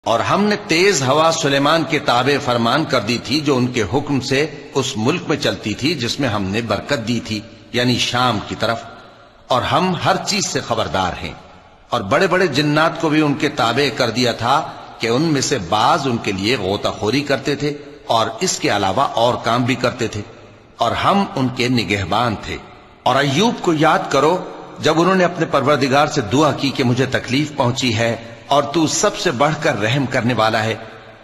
اور ہم نے تیز ہوا سلیمان کے تابع فرمان کر دی تھی جو ان کے حکم سے اس ملک میں چلتی تھی جس میں ہم نے برکت دی تھی، یعنی شام کی طرف، اور ہم ہر چیز سے خبردار ہیں۔ اور بڑے بڑے جنات کو بھی ان کے تابع کر دیا تھا کہ ان میں سے بعض ان کے لیے غوطہ خوری کرتے تھے اور اس کے علاوہ اور کام بھی کرتے تھے، اور ہم ان کے نگہبان تھے۔ اور ایوب کو یاد کرو جب انہوں نے اپنے پروردگار سے دعا کی کہ مجھے تکلیف پہنچی ہے اور تو سب سے بڑھ کر رحم کرنے والا ہے،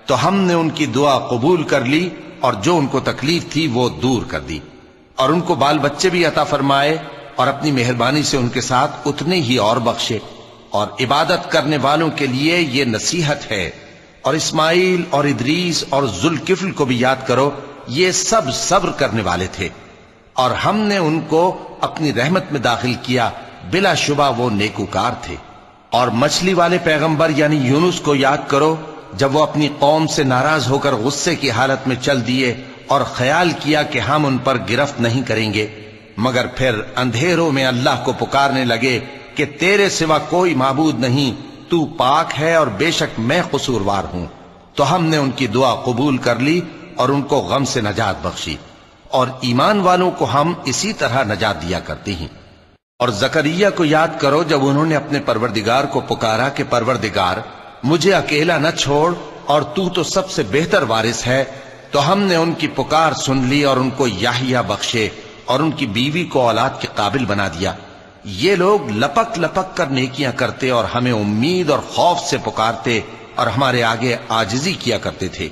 تو ہم نے ان کی دعا قبول کر لی اور جو ان کو تکلیف تھی وہ دور کر دی، اور ان کو بال بچے بھی عطا فرمائے اور اپنی مہربانی سے ان کے ساتھ اتنے ہی اور بخشے۔ اور عبادت کرنے والوں کے لیے یہ نصیحت ہے۔ اور اسماعیل اور ادریس اور ذوالکفل کو بھی یاد کرو، یہ سب صبر کرنے والے تھے، اور ہم نے ان کو اپنی رحمت میں داخل کیا، بلا شبہ وہ نیکوکار تھے۔ اور مچھلی والے پیغمبر یعنی یونس کو یاد کرو جب وہ اپنی قوم سے ناراض ہو کر غصے کی حالت میں چل دیے اور خیال کیا کہ ہم ان پر گرفت نہیں کریں گے، مگر پھر اندھیروں میں اللہ کو پکارنے لگے کہ تیرے سوا کوئی معبود نہیں، تو پاک ہے اور بے شک میں قصوروار ہوں۔ تو ہم نے ان کی دعا قبول کر لی اور ان کو غم سے نجات بخشی، اور ایمان والوں کو ہم اسی طرح نجات دیا کرتے ہیں۔ اور زکریا کو یاد کرو جب انہوں نے اپنے پروردگار کو پکارا کہ پروردگار مجھے اکیلا نہ چھوڑ اور تو سب سے بہتر وارث ہے، تو ہم نے ان کی پکار سن لی اور ان کو یحییٰ بخشے اور ان کی بیوی کو اولاد کے قابل بنا دیا۔ یہ لوگ لپک لپک کر نیکیاں کرتے اور ہمیں امید اور خوف سے پکارتے اور ہمارے آگے عاجزی کیا کرتے تھے۔